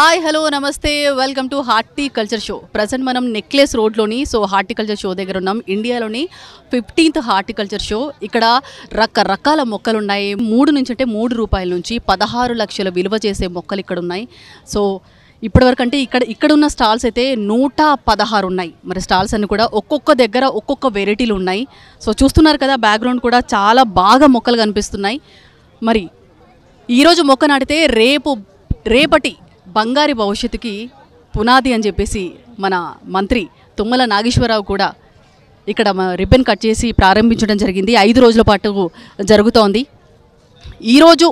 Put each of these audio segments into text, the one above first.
Hi hello నమస్తే welcome to horticulture show. Present మనం necklace రోడ్లోని హార్టికల్చర్ షో దగ్గర ఉన్నాం. ఇండియాలోని 15th హార్టికల్చర్ షో. ఇక్కడ రకరకాల మొక్కలు ఉన్నాయి. 3 నుంచి అంటే 3 రూపాయల నుంచి 16 లక్షల విలువ చేసే మొక్కలు ఇక్కడ ఉన్నాయి. సో ఇప్పటివరకు అంటే ఇక్కడ ఉన్న స్టాల్స్ అయితే 116 ఉన్నాయి. మరి స్టాల్స్ అన్ని కూడా ఒక్కొక్క దగ్గర ఒక్కొక్క వెరైటీలు ఉన్నాయి. సో చూస్తున్నారు కదా, బ్యాక్గ్రౌండ్ కూడా చాలా బాగా మొక్కలు కనిపిస్తున్నాయి. మరి ఈరోజు మొక్క నాటితే రేపటి బంగారి భవిష్యత్తుకి పునాది అని చెప్పేసి మన మంత్రి తుమ్మల నాగేశ్వరరావు కూడా ఇక్కడ రిబ్బన్ కట్ చేసి ప్రారంభించడం జరిగింది. 5 రోజుల పాటు జరుగుతోంది. ఈరోజు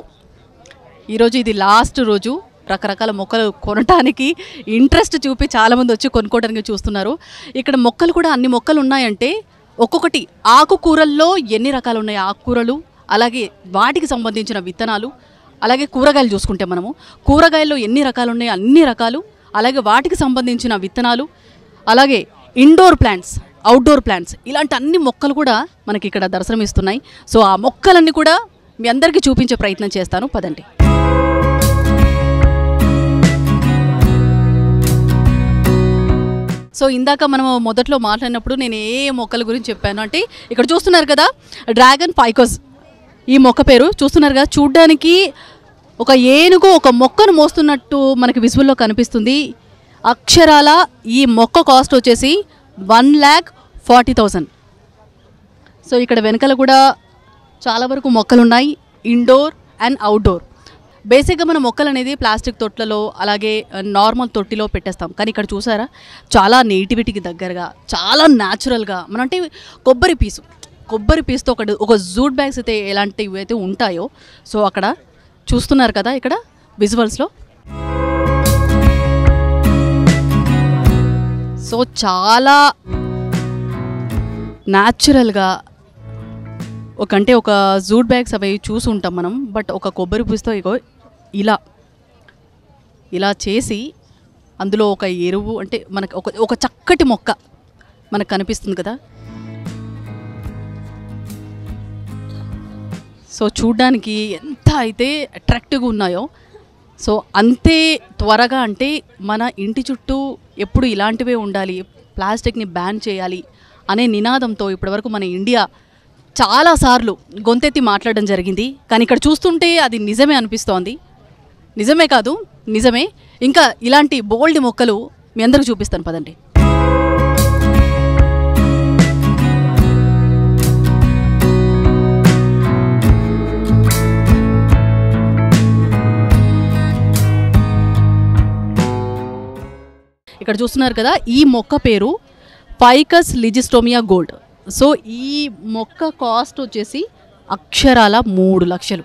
ఇది లాస్ట్ రోజు. రకరకాల మొక్కలు కొనడానికి ఇంట్రెస్ట్ చూపి చాలామంది వచ్చి కొనుక్కోవడానికి చూస్తున్నారు. ఇక్కడ మొక్కలు కూడా అన్ని మొక్కలు ఉన్నాయంటే ఒక్కొక్కటి ఆకుకూరల్లో ఎన్ని రకాలు ఉన్నాయి, ఆకుకూరలు, అలాగే వాటికి సంబంధించిన విత్తనాలు, అలాగే కూరగాయలు చూసుకుంటే మనము కూరగాయల్లో ఎన్ని రకాలు ఉన్నాయి అన్ని రకాలు, అలాగే వాటికి సంబంధించిన విత్తనాలు, అలాగే ఇండోర్ ప్లాంట్స్, అవుట్డోర్ ప్లాంట్స్, ఇలాంటి అన్ని మొక్కలు కూడా మనకి ఇక్కడ దర్శనమిస్తున్నాయి. సో ఆ మొక్కలన్నీ కూడా మీ అందరికీ చూపించే ప్రయత్నం చేస్తాను, పదండి. సో ఇందాక మనం మొదట్లో మాట్లాడినప్పుడు నేను ఏ మొక్కల గురించి చెప్పాను అంటే, ఇక్కడ చూస్తున్నారు కదా డ్రాగన్ ఫైకస్, ఈ మొక్క పేరు చూస్తున్నారు కదా. చూడ్డానికి ఒక ఏనుగు ఒక మొక్కను మోస్తున్నట్టు మనకి విజువల్లో కనిపిస్తుంది. అక్షరాల ఈ మొక్క కాస్ట్ వచ్చేసి 1,40,000. సో ఇక్కడ వెనకాల కూడా చాలా వరకు మొక్కలు ఉన్నాయి, ఇండోర్ అండ్ అవుట్డోర్. బేసిక్గా మన మొక్కలు అనేది ప్లాస్టిక్ తొట్లలో అలాగే నార్మల్ తొట్టిలో పెట్టేస్తాం. కానీ ఇక్కడ చూసారా, చాలా నేటివిటీకి దగ్గరగా, చాలా న్యాచురల్గా, మన అంటే కొబ్బరి పీస్తో ఒక జూట్ బ్యాగ్స్ అయితే ఎలాంటివి అయితే ఉంటాయో, సో అక్కడ చూస్తున్నారు కదా ఇక్కడ విజువల్స్లో. సో చాలా న్యాచురల్గా ఒక జూట్ బ్యాగ్స్ అవి చూసి ఉంటాం మనం, బట్ ఒక కొబ్బరి పీస్తో ఇలా చేసి అందులో ఒక ఎరువు అంటే మనకు ఒక చక్కటి మొక్క మనకు కనిపిస్తుంది కదా. సో చూడ్డానికి ఎంత అయితే అట్రాక్టివ్గా ఉన్నాయో, సో అంతే త్వరగా అంటే మన ఇంటి చుట్టూ ఎప్పుడు ఇలాంటివే ఉండాలి, ప్లాస్టిక్ని బ్యాన్ చేయాలి అనే నినాదంతో ఇప్పటివరకు మన ఇండియా చాలాసార్లు గొంతెత్తి మాట్లాడడం జరిగింది. కానీ ఇక్కడ చూస్తుంటే అది నిజమే అనిపిస్తోంది. నిజమే కాదు, నిజమే. ఇంకా ఇలాంటి బోల్డ్ మొక్కలు మీ అందరికీ చూపిస్తాను, పదండి. ఇక్కడ చూస్తున్నారు కదా, ఈ మొక్క పేరు ఫైకస్ లిజిస్టోమియా గోల్డ్. సో ఈ మొక్క కాస్ట్ వచ్చేసి అక్షరాల 3 లక్షలు.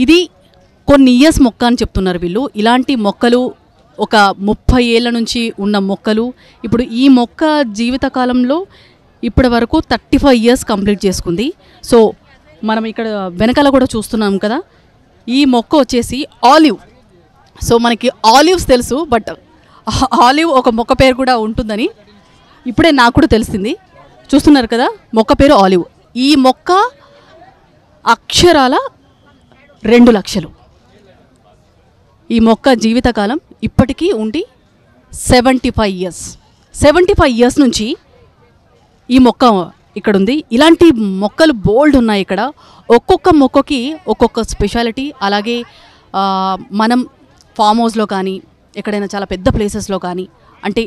ఇది కొన్ని ఇయర్స్ మొక్క అని చెప్తున్నారు వీళ్ళు. ఇలాంటి మొక్కలు ఒక 30 ఏళ్ళ నుంచి ఉన్న మొక్కలు. ఇప్పుడు ఈ మొక్క జీవితకాలంలో ఇప్పటి వరకు 35 ఇయర్స్ కంప్లీట్ చేసుకుంది. సో మనం ఇక్కడ వెనకాల కూడా చూస్తున్నాం కదా, ఈ మొక్క వచ్చేసి ఆలివ్. సో మనకి ఆలివ్స్ తెలుసు, బట్ ఆలివ్ ఒక మొక్క పేరు కూడా ఉంటుందని ఇప్పుడే నాకు కూడా తెలిసింది. చూస్తున్నారు కదా, మొక్క పేరు ఆలివ్. ఈ మొక్క అక్షరాల 2 లక్షలు. ఈ మొక్క జీవితకాలం ఇప్పటికీ ఉండి 75 ఇయర్స్ నుంచి ఈ మొక్క ఇక్కడ ఉంది. ఇలాంటి మొక్కలు బోల్డ్ ఉన్నాయి ఇక్కడ. ఒక్కొక్క మొక్కకి ఒక్కొక్క స్పెషాలిటీ. అలాగే మనం ఫామ్ హౌస్లో కానీ ఎక్కడైనా చాలా పెద్ద ప్లేసెస్లో కానీ అంటే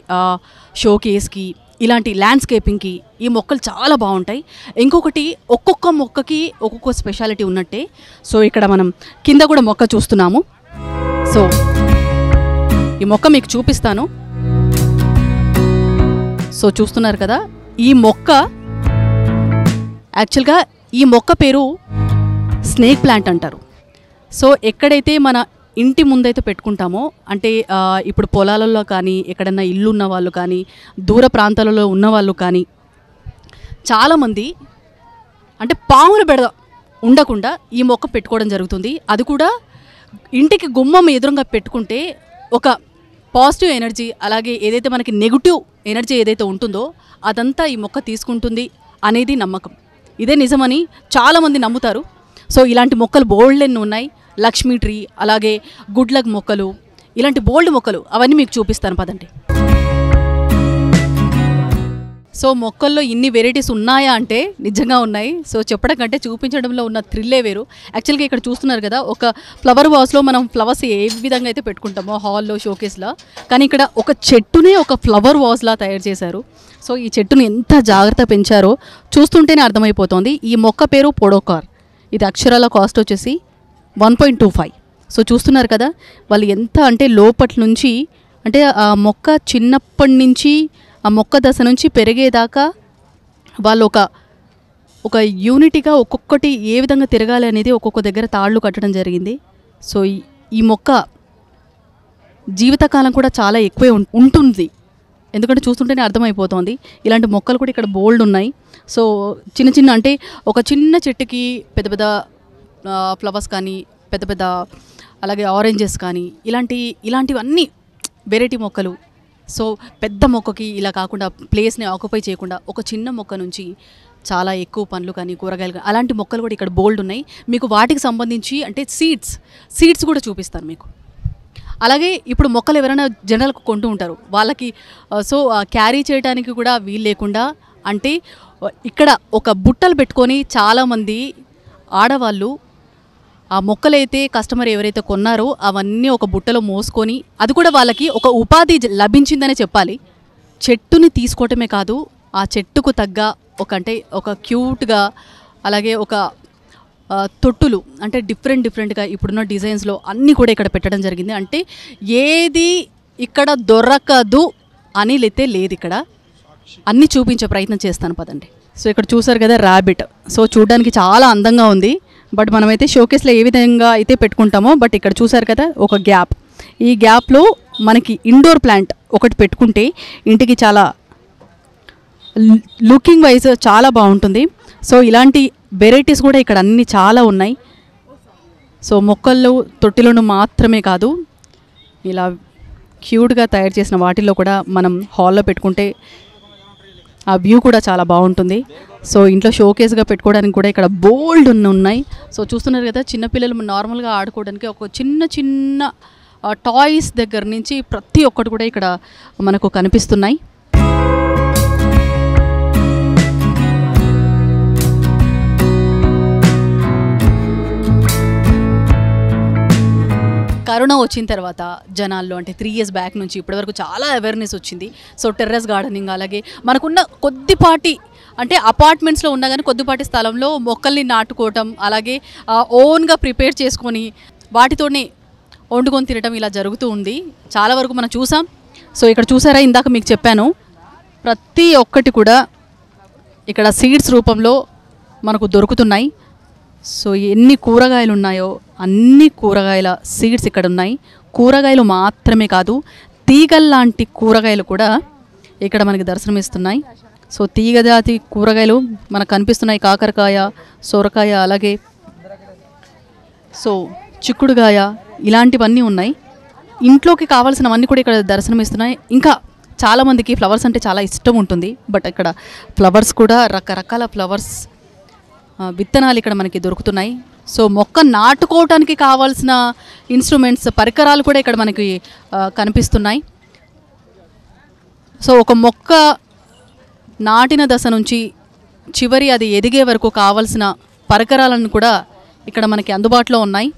షోకేస్కి ఇలాంటి ల్యాండ్స్కేపింగ్కి ఈ మొక్కలు చాలా బాగుంటాయి. ఇంకొకటి ఒక్కొక్క మొక్కకి ఒక్కొక్క స్పెషాలిటీ ఉన్నట్టే. సో ఇక్కడ మనం కింద కూడా మొక్క చూస్తున్నాము. సో ఈ మొక్క మీకు చూపిస్తాను. సో చూస్తున్నారు కదా, ఈ మొక్క యాక్చువల్గా ఈ మొక్క పేరు స్నేక్ ప్లాంట్ అంటారు. సో ఎక్కడైతే మన ఇంటి ముందైతే పెట్టుకుంటామో, అంటే ఇప్పుడు పొలాలలో కానీ ఎక్కడన్నా ఇల్లు ఉన్న వాళ్ళు కానీ దూర ప్రాంతాలలో ఉన్నవాళ్ళు కానీ చాలామంది అంటే పాములు బెడద ఉండకుండా ఈ మొక్క పెట్టుకోవడం జరుగుతుంది. అది కూడా ఇంటికి గుమ్మం ఎదురుగా పెట్టుకుంటే ఒక పాజిటివ్ ఎనర్జీ, అలాగే ఏదైతే మనకి నెగిటివ్ ఎనర్జీ ఏదైతే ఉంటుందో అదంతా ఈ మొక్క తీసుకుంటుంది అనేది నమ్మకం. ఇదే నిజమని చాలామంది నమ్ముతారు. సో ఇలాంటి మొక్కలు బోల్డెన్ని ఉన్నాయి. లక్ష్మీ ట్రీ, అలాగే గుడ్ లక్ మొక్కలు, ఇలాంటి బోల్డ్ మొక్కలు అవన్నీ మీకు చూపిస్తాను పదండి. సో మొక్కల్లో ఇన్ని వెరైటీస్ ఉన్నాయా అంటే నిజంగా ఉన్నాయి. సో చెప్పడం కంటే చూపించడంలో ఉన్న థ్రిల్లే వేరు. యాక్చువల్గా ఇక్కడ చూస్తున్నారు కదా, ఒక ఫ్లవర్ వాస్లో మనం ఫ్లవర్స్ ఏ విధంగా అయితే పెట్టుకుంటామో హాల్లో షోకేస్లా, కానీ ఇక్కడ ఒక చెట్టునే ఒక ఫ్లవర్ వాస్లా తయారు చేశారు. సో ఈ చెట్టును ఎంత జాగ్రత్త పెంచారో చూస్తుంటేనే అర్థమైపోతుంది. ఈ మొక్క పేరు పొడోకార్. ఇది అక్షరాల కాస్ట్ వచ్చేసి 1.25. సో చూస్తున్నారు కదా, వాళ్ళు ఎంత అంటే లోపటి నుంచి అంటే ఆ మొక్క చిన్నప్పటి నుంచి ఆ మొక్క దశ నుంచి పెరిగేదాకా వాళ్ళు ఒక యూనిటీగా ఒక్కొక్కటి ఏ విధంగా తిరగాలి అనేది ఒక్కొక్క దగ్గర తాళ్ళు కట్టడం జరిగింది. సో ఈ మొక్క జీవితకాలం కూడా చాలా ఎక్కువే ఉంటుంది, ఎందుకంటే చూస్తుంటేనే అర్థమైపోతుంది. ఇలాంటి మొక్కలు కూడా ఇక్కడ బోల్డ్ ఉన్నాయి. సో చిన్న చిన్న అంటే ఒక చిన్న చెట్టుకి పెద్ద పెద్ద ఫ్లవర్స్ కానీ పెద్ద పెద్ద అలాగే ఆరెంజెస్ కానీ ఇలాంటివన్నీ వెరైటీ మొక్కలు. సో పెద్ద మొక్కకి ఇలా కాకుండా ప్లేస్ని ఆక్యుపై చేయకుండా ఒక చిన్న మొక్క నుంచి చాలా ఎక్కువ పండ్లు కానీ కూరగాయలు కానీ అలాంటి మొక్కలు కూడా ఇక్కడ బోల్డ్ ఉన్నాయి. మీకు వాటికి సంబంధించి అంటే సీడ్స్ కూడా చూపిస్తాను మీకు. అలాగే ఇప్పుడు మొక్కలు ఎవరైనా జనరల్గా కొంటూ ఉంటారు, వాళ్ళకి సో క్యారీ చేయడానికి కూడా వీలు లేకుండా అంటే ఇక్కడ ఒక బుట్టలు పెట్టుకొని చాలామంది ఆడవాళ్ళు ఆ మొక్కలైతే కస్టమర్ ఎవరైతే కొన్నారో అవన్నీ ఒక బుట్టలో మోసుకొని, అది కూడా వాళ్ళకి ఒక ఉపాధి లభించిందనే చెప్పాలి. చెట్టుని తీసుకోవటమే కాదు, ఆ చెట్టుకు తగ్గ ఒక క్యూట్గా అలాగే ఒక తొట్టులు అంటే డిఫరెంట్గా ఇప్పుడున్న డిజైన్స్లో అన్నీ కూడా ఇక్కడ పెట్టడం జరిగింది. అంటే ఏది ఇక్కడ దొరకదు అని లేదు, ఇక్కడ అన్నీ చూపించే ప్రయత్నం చేస్తాను పదండి. సో ఇక్కడ చూసారు కదా ర్యాబిట్. సో చూడడానికి చాలా అందంగా ఉంది, బట్ మనమైతే షోకేస్లో ఏ విధంగా అయితే పెట్టుకుంటామో, బట్ ఇక్కడ చూసారు కదా ఒక గ్యాప్, ఈ గ్యాప్లో మనకి ఇండోర్ ప్లాంట్ ఒకటి పెట్టుకుంటే ఇంటికి చాలా లుకింగ్ వైజ్ చాలా బాగుంటుంది. సో ఇలాంటి వెరైటీస్ కూడా ఇక్కడ అన్నీ చాలా ఉన్నాయి. సో మొక్కల్లో తొట్టిలను మాత్రమే కాదు, ఇలా క్యూట్గా తయారు చేసిన వాటిల్లో కూడా మనం హాల్లో పెట్టుకుంటే ఆ వ్యూ కూడా చాలా బాగుంటుంది. సో ఇంట్లో షోకేస్గా పెట్టుకోవడానికి కూడా ఇక్కడ బోల్డ్ ఉన్నాయి. సో చూస్తున్నారు కదా, చిన్నపిల్లలు నార్మల్గా ఆడుకోవడానికి ఒక చిన్న టాయ్స్ దగ్గర నుంచి ప్రతి ఒక్కటి కూడా ఇక్కడ మనకు కనిపిస్తున్నాయి. కరోనా వచ్చిన తర్వాత జనాల్లో అంటే 3 years బ్యాక్ నుంచి ఇప్పటివరకు చాలా అవేర్నెస్ వచ్చింది. సో టెర్రస్ గార్డెనింగ్, అలాగే మనకున్న కొద్దిపాటి అంటే అపార్ట్మెంట్స్లో ఉన్నా కానీ కొద్దిపాటి స్థలంలో మొక్కల్ని నాటుకోవటం, అలాగే ఓన్గా ప్రిపేర్ చేసుకొని వాటితోనే వండుకొని తినటం ఇలా జరుగుతూ ఉంది. చాలా వరకు మనం చూసాం. సో ఇక్కడ చూసారా, ఇందాక మీకు చెప్పాను, ప్రతి ఒక్కటి కూడా ఇక్కడ సీడ్స్ రూపంలో మనకు దొరుకుతున్నాయి. సో ఎన్ని కూరగాయలు ఉన్నాయో అన్ని కూరగాయల సీడ్స్ ఇక్కడ ఉన్నాయి. కూరగాయలు మాత్రమే కాదు, తీగల్లాంటి కూరగాయలు కూడా ఇక్కడ మనకి దర్శనమిస్తున్నాయి. సో తీగ జాతి కూరగాయలు మనకు కనిపిస్తున్నాయి, కాకరకాయ, సొరకాయ, అలాగే సో చిక్కుడుగాయ, ఇలాంటివన్నీ ఉన్నాయి. ఇంట్లోకి కావాల్సినవన్నీ కూడా ఇక్కడ దర్శనమిస్తున్నాయి. ఇంకా చాలామందికి ఫ్లవర్స్ అంటే చాలా ఇష్టం ఉంటుంది, బట్ ఇక్కడ ఫ్లవర్స్ కూడా రకరకాల ఫ్లవర్స్ విత్తనాలు ఇక్కడ మనకి దొరుకుతున్నాయి. సో మొక్క నాటుకోవటానికి కావాల్సిన ఇన్స్ట్రుమెంట్స్, పరికరాలు కూడా ఇక్కడ మనకి కనిపిస్తున్నాయి. సో ఒక మొక్క నాటిన దశ నుంచి చివరి అది ఎదిగే వరకు కావాల్సిన పరికరాలను కూడా ఇక్కడ మనకి అందుబాటులో ఉన్నాయి.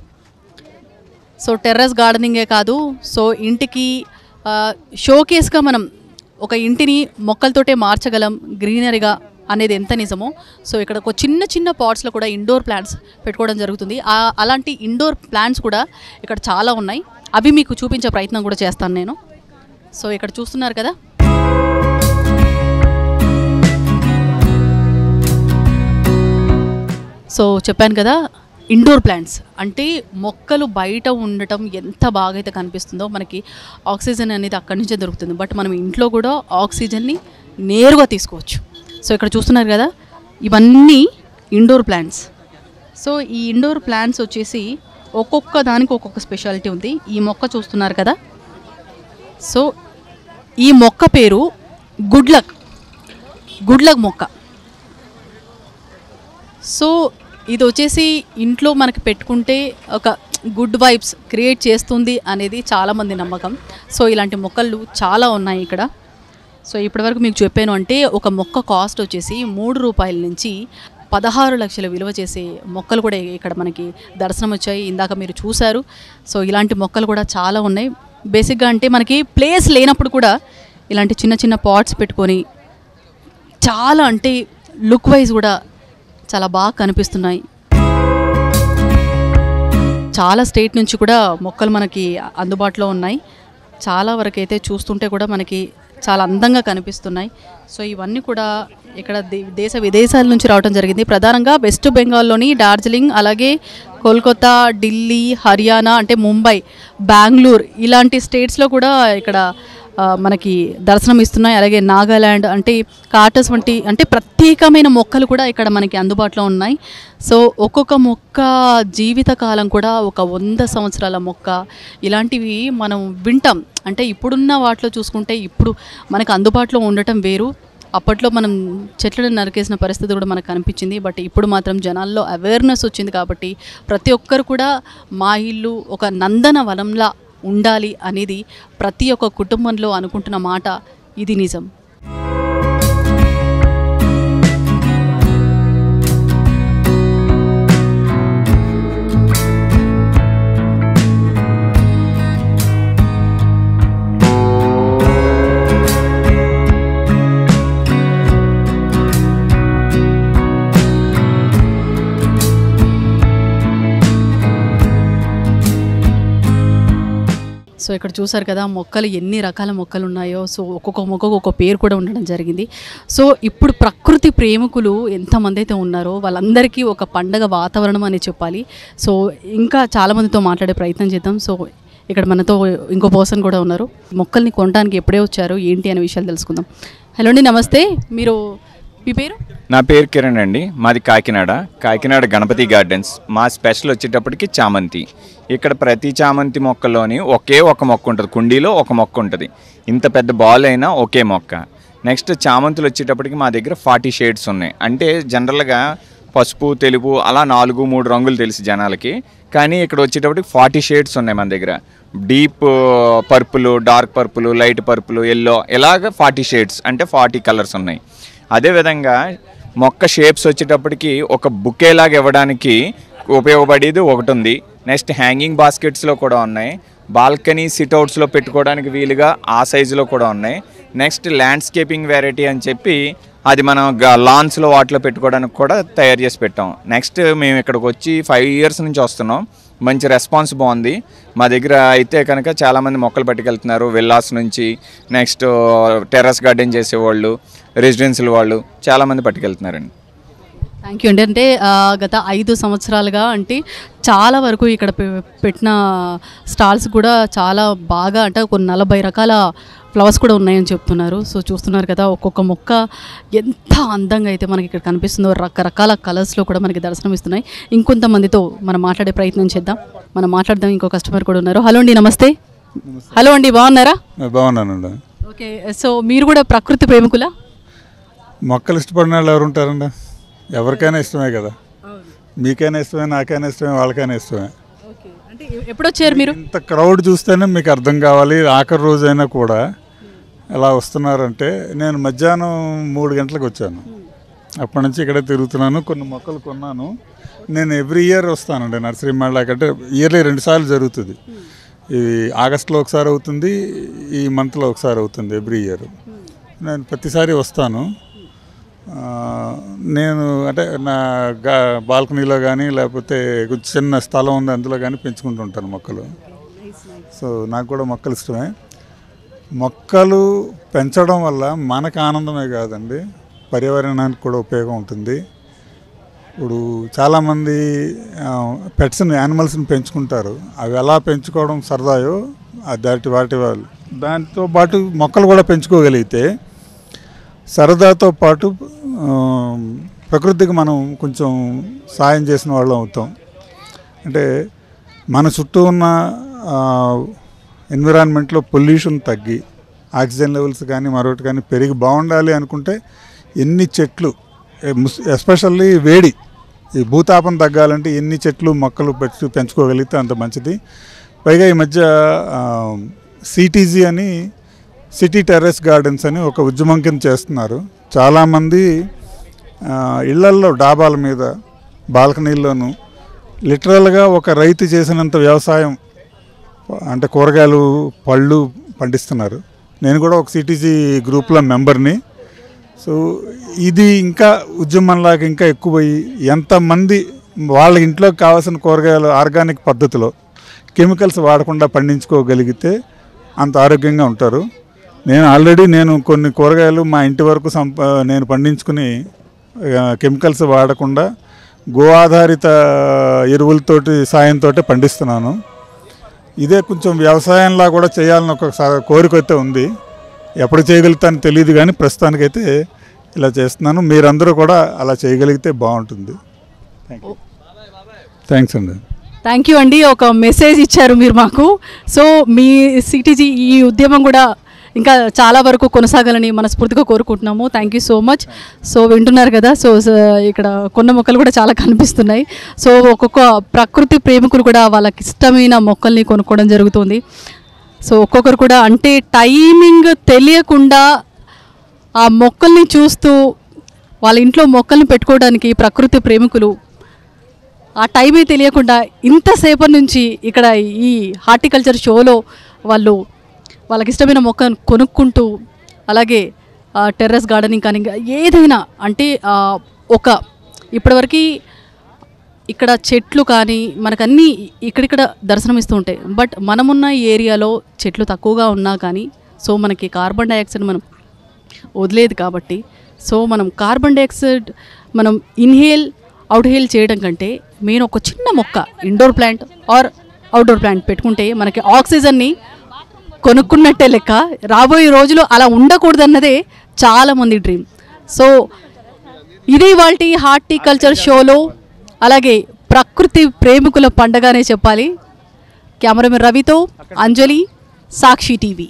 సో టెర్రస్ గార్డెనింగే కాదు, సో ఇంటికి షోకేస్గా మనం ఒక ఇంటిని మొక్కలతోటే మార్చగలం గ్రీనరీగా అనేది ఎంత నిజమో. సో ఇక్కడ ఒక చిన్న పాట్స్లో కూడా ఇండోర్ ప్లాంట్స్ పెట్టుకోవడం జరుగుతుంది. అలాంటి ఇండోర్ ప్లాంట్స్ కూడా ఇక్కడ చాలా ఉన్నాయి, అవి మీకు చూపించే ప్రయత్నం కూడా చేస్తాను నేను. సో ఇక్కడ చూస్తున్నారు కదా, సో చెప్పాను కదా ఇండోర్ ప్లాంట్స్ అంటే మొక్కలు బయట ఉండటం ఎంత బాగా అయితే కనిపిస్తుందో, మనకి ఆక్సిజన్ అనేది అక్కడి నుంచే దొరుకుతుంది, బట్ మనం ఇంట్లో కూడా ఆక్సిజన్ని నేరుగా తీసుకోవచ్చు. సో ఇక్కడ చూస్తున్నారు కదా, ఇవన్నీ ఇండోర్ ప్లాంట్స్. సో ఈ ఇండోర్ ప్లాంట్స్ వచ్చేసి ఒక్కొక్క దానికి ఒక్కొక్క స్పెషాలిటీ ఉంది. ఈ మొక్క చూస్తున్నారు కదా, సో ఈ మొక్క పేరు గుడ్ లక్ మొక్క. సో ఇది వచ్చేసి ఇంట్లో మనకి పెట్టుకుంటే ఒక గుడ్ వైబ్స్ క్రియేట్ చేస్తుంది అనేది చాలామంది నమ్మకం. సో ఇలాంటి మొక్కలు చాలా ఉన్నాయి ఇక్కడ. సో ఇప్పటివరకు మీకు చెప్పాను అంటే ఒక మొక్క కాస్ట్ వచ్చేసి 3 రూపాయల నుంచి 16 లక్షల విలువ చేసే మొక్కలు కూడా ఇక్కడ మనకి దర్శనం వచ్చాయి. ఇందాక మీరు చూశారు. సో ఇలాంటి మొక్కలు కూడా చాలా ఉన్నాయి. బేసిక్గా అంటే మనకి ప్లేస్ లేనప్పుడు కూడా ఇలాంటి చిన్న చిన్న పాట్స్ పెట్టుకొని చాలా అంటే లుక్ వైజ్ కూడా చాలా బాగా కనిపిస్తున్నాయి. చాలా స్టేట్ నుంచి కూడా మొక్కలు మనకి అందుబాటులో ఉన్నాయి. చాలా వరకు అయితే చూస్తుంటే కూడా మనకి చాలా అందంగా కనిపిస్తున్నాయి. సో ఇవన్నీ కూడా ఇక్కడ దేశ విదేశాల నుంచి రావడం జరిగింది. ప్రధానంగా వెస్ట్ బెంగాల్లోని డార్జిలింగ్, అలాగే కోల్కతా, ఢిల్లీ, హర్యానా అంటే ముంబై, బెంగళూరు ఇలాంటి స్టేట్స్లో కూడా ఇక్కడ మనకి దర్శనం ఇస్తున్నాయి. అలాగే నాగాల్యాండ్ అంటే కాటస్ వంటి అంటే ప్రత్యేకమైన మొక్కలు కూడా ఇక్కడ మనకి అందుబాటులో ఉన్నాయి. సో ఒక్కొక్క మొక్క జీవితకాలం కూడా ఒక 100 సంవత్సరాల మొక్క ఇలాంటివి మనం వింటాం. అంటే ఇప్పుడున్న వాటిలో చూసుకుంటే ఇప్పుడు మనకు అందుబాటులో ఉండటం వేరు. అప్పట్లో మనం చెట్లను నరికేసిన పరిస్థితి కూడా మనకు కనిపించింది. బట్ ఇప్పుడు మాత్రం జనాల్లో అవేర్నెస్ వచ్చింది కాబట్టి ప్రతి ఒక్కరు కూడా మా ఇల్లు ఒక నందన వనంలా ఉండాలి అనేది ప్రతి ఒక్క కుటుంబంలో అనుకుంటున్న మాట. ఇది నిజం. సో ఇక్కడ చూసారు కదా మొక్కలు ఎన్ని రకాల మొక్కలు ఉన్నాయో. సో ఒక్కొక్క మొక్కకు ఒక పేరు కూడా ఉండడం జరిగింది. సో ఇప్పుడు ప్రకృతి ప్రేమికులు ఎంతమంది అయితే ఉన్నారో వాళ్ళందరికీ ఒక పండగ వాతావరణం అని చెప్పాలి. సో ఇంకా చాలామందితో మాట్లాడే ప్రయత్నం చేద్దాం. సో ఇక్కడ మనతో ఇంకో పర్సన్ కూడా ఉన్నారు. మొక్కల్ని కొనడానికి ఎప్పుడే వచ్చారు ఏంటి అనే విషయాలు తెలుసుకుందాం. హలో అండి, నమస్తే. మీ పేరు? నా పేరు కిరణ్ అండి. మాది కాకినాడ గణపతి గార్డెన్స్. మా స్పెషల్ వచ్చేటప్పటికి చామంతి. ఇక్కడ ప్రతి చామంతి మొక్కలోని ఒకే ఒక మొక్క ఉంటుంది, కుండీలో ఒక మొక్క ఉంటుంది. ఇంత పెద్ద బాల్ అయినా ఒకే మొక్క. నెక్స్ట్ చామంతులు వచ్చేటప్పటికి మా దగ్గర 40 షేడ్స్ ఉన్నాయి. అంటే జనరల్గా పసుపు, తెలుపు అలా 4-3 రంగులు తెలుసు జనాలకి. కానీ ఇక్కడ వచ్చేటప్పటికి 40 షేడ్స్ ఉన్నాయి మన దగ్గర. Deep purple, dark purple, light purple, yellow ఇలాగ 40 షేడ్స్ అంటే 40 కలర్స్ ఉన్నాయి. అదేవిధంగా మొక్క షేప్స్ వచ్చేటప్పటికి ఒక బుకేలాగా ఇవ్వడానికి ఉపయోగపడేది ఒకటి ఉంది. నెక్స్ట్ హ్యాంగింగ్ బాస్కెట్స్లో కూడా ఉన్నాయి. బాల్కనీ సిట్అవుట్స్లో పెట్టుకోవడానికి వీలుగా ఆ సైజులో కూడా ఉన్నాయి. నెక్స్ట్ ల్యాండ్స్కేపింగ్ వెరైటీ అని చెప్పి అది మనం లాన్స్లో వాటిలో పెట్టుకోవడానికి కూడా తయారు చేసి పెట్టాం. నెక్స్ట్ మేము ఇక్కడికి వచ్చి 5 ఇయర్స్ నుంచి వస్తున్నాం. మంచి రెస్పాన్స్ బాగుంది. మా దగ్గర అయితే కనుక చాలామంది మొక్కలు పట్టుకెళ్తున్నారు. విల్లాస్ నుంచి, నెక్స్ట్ టెర్రస్ గార్డెన్ చేసేవాళ్ళు, రెసిడెన్షియల్ వాళ్ళు చాలామంది పట్టుకెళ్తున్నారండి. థ్యాంక్ యూ అండి. అంటే గత 5 సంవత్సరాలుగా అంటే చాలా వరకు ఇక్కడ పెట్టిన స్టాల్స్ కూడా చాలా బాగా అంటే ఒక 40 రకాల ఫ్లవర్స్ కూడా ఉన్నాయని చెప్తున్నారు. సో చూస్తున్నారు కదా ఒక్కొక్క మొక్క ఎంత అందంగా అయితే మనకి ఇక్కడ కనిపిస్తుందో. రకరకాల కలర్స్లో కూడా మనకి దర్శనం ఇస్తున్నాయి. ఇంకొంతమందితో మనం మాట్లాడే ప్రయత్నం చేద్దాం. మనం మాట్లాడదాం. ఇంకో కస్టమర్ కూడా ఉన్నారు. హలో అండి, నమస్తే. హలో అండి, బాగున్నారా? బాగున్నానండి. ఓకే, సో మీరు కూడా ప్రకృతి ప్రేమికులా? మొక్కలు ఇష్టపడిన వాళ్ళు ఎవరు ఉంటారండి? ఎవరికైనా ఇష్టమే కదా. మీకైనా ఇష్టమే, నాకైనా ఇష్టమే, వాళ్ళకైనా ఇష్టమే. అంటే ఎప్పుడు వచ్చారు మీరు? ఇంత క్రౌడ్ చూస్తేనే మీకు అర్థం కావాలి. ఆఖరి రోజైనా కూడా ఎలా వస్తున్నారంటే, నేను మధ్యాహ్నం 3 గంటలకు వచ్చాను. అప్పటి నుంచి ఇక్కడే తిరుగుతున్నాను. కొన్ని మొక్కలు కొన్నాను. నేను ఎవ్రీ ఇయర్ వస్తానండి నర్సరీ మేళా. అంటే ఇయర్లీ 2 సార్లు జరుగుతుంది. ఈ ఆగస్టులో ఒకసారి అవుతుంది, ఈ మంత్లో ఒకసారి అవుతుంది. ఎవ్రీ ఇయర్ నేను ప్రతిసారి వస్తాను. నేను అంటే నా బాల్కనీలో కానీ లేకపోతే చిన్న స్థలం ఉంది అందులో కానీ పెంచుకుంటూ ఉంటాను మొక్కలు. సో నాకు కూడా మొక్కలు ఇష్టమే. మొక్కలు పెంచడం వల్ల మనకు ఆనందమే కాదండి, పర్యావరణానికి కూడా ఉపయోగం ఉంటుంది. ఇప్పుడు చాలామంది పెట్స్ని, యానిమల్స్ని పెంచుకుంటారు. అవి ఎలా పెంచుకోవడం సరదాయో వాటి వాళ్ళు దాంతో పాటు మొక్కలు కూడా పెంచుకోగలిగితే సరదాతో పాటు ప్రకృతికి మనం కొంచెం సాయం చేసిన వాళ్ళం అవుతాం. అంటే మన చుట్టూ ఉన్న ఎన్విరాన్మెంట్లో పొల్యూషన్ తగ్గి ఆక్సిజన్ లెవెల్స్ కానీ మరొకటి కానీ పెరిగి బాగుండాలి అనుకుంటే ఎన్ని చెట్లు, ఎస్పెషల్లీ వేడి ఈ భూతాపం తగ్గాలంటే ఎన్ని చెట్లు మొక్కలు పెంచుకోగలిగితే అంత మంచిది. పైగా ఈ మధ్య సిటీజీ అని సిటీ టెర్రస్ గార్డెన్స్ అని ఒక ఉద్యమం కింద చేస్తున్నారు. చాలామంది ఇళ్లల్లో డాబాల మీద బాల్కనీల్లోనూ లిటరల్గా ఒక రైతు చేసినంత వ్యవసాయం అంటే కూరగాయలు పళ్ళు పండిస్తున్నారు. నేను కూడా ఒక సిటీజీ గ్రూప్లో మెంబర్ని. సో ఇది ఇంకా ఉద్యమంలాగా ఇంకా ఎక్కువయ్యి ఎంతమంది వాళ్ళ ఇంట్లోకి కావాల్సిన కూరగాయలు ఆర్గానిక్ పద్ధతిలో కెమికల్స్ వాడకుండా పండించుకోగలిగితే అంత ఆరోగ్యంగా ఉంటారు. నేను కొన్ని కూరగాయలు మా ఇంటి వరకు నేను పండించుకుని కెమికల్స్ వాడకుండా గో ఆధారిత ఎరువులతోటి సాయంతో పండిస్తున్నాను. ఇదే కొంచెం వ్యవసాయంలా కూడా చేయాలని ఒక కోరిక అయితే ఉంది. ఎప్పుడు చేయగలుగుతానో తెలియదు, కానీ ప్రస్తుతానికైతే ఇలా చేస్తున్నాను. మీరందరూ కూడా అలా చేయగలిగితే బాగుంటుంది. థ్యాంక్స్ అండి. థ్యాంక్ యూ అండి. ఒక మెసేజ్ ఇచ్చారు మీరు మాకు. సో మీ సిటీజీ ఈ ఉద్యమం కూడా ఇంకా చాలా వరకు కొనసాగాలని మనస్ఫూర్తిగా కోరుకుంటున్నాము. Thank you so much. So వింటున్నారు కదా, సో ఇక్కడ కొండ మొక్కలు కూడా చాలా కనిపిస్తున్నాయి. సో ఒక్కొక్క ప్రకృతి ప్రేమికులు కూడా వాళ్ళకి ఇష్టమైన మొక్కల్ని కొనుక్కోవడం జరుగుతుంది. సో ఒక్కొక్కరు కూడా అంటే టైమింగ్ తెలియకుండా ఆ మొక్కల్ని చూస్తూ వాళ్ళ ఇంట్లో మొక్కల్ని పెట్టుకోవడానికి ప్రకృతి ప్రేమికులు ఆ టైమే తెలియకుండా ఇంతసేపటి నుంచి ఇక్కడ ఈ హార్టికల్చర్ షోలో వాళ్ళకి ఇష్టమైన మొక్కను కొనుక్కుంటూ అలాగే టెర్రస్ గార్డెనింగ్ కానీ ఏదైనా అంటే ఇప్పటివరకు ఇక్కడ చెట్లు కానీ మనకన్నీ ఇక్కడిక్కడ దర్శనమిస్తూ ఉంటాయి. బట్ మనమున్న ఏరియాలో చెట్లు తక్కువగా ఉన్నా కానీ సో మనకి కార్బన్ డైఆక్సైడ్ మనం వదిలేదు కాబట్టి సో మనం కార్బన్ డైఆక్సైడ్ మనం అవుట్హేల్ చేయడం కంటే మెయిన్ ఒక చిన్న మొక్క indoor plant or outdoor plant పెట్టుకుంటే మనకి ఆక్సిజన్ని కొనుక్కున్నట్టే లెక్క. రాబోయే రోజులు అలా ఉండకూడదన్నదే చాలామంది డ్రీమ్. సో ఇది ఇవాల్టి హార్టికల్చర్ షోలో అలాగే ప్రకృతి ప్రేమికుల పండగనే చెప్పాలి. కెమెరామెన్ రవితో అంజలి, సాక్షి టీవీ.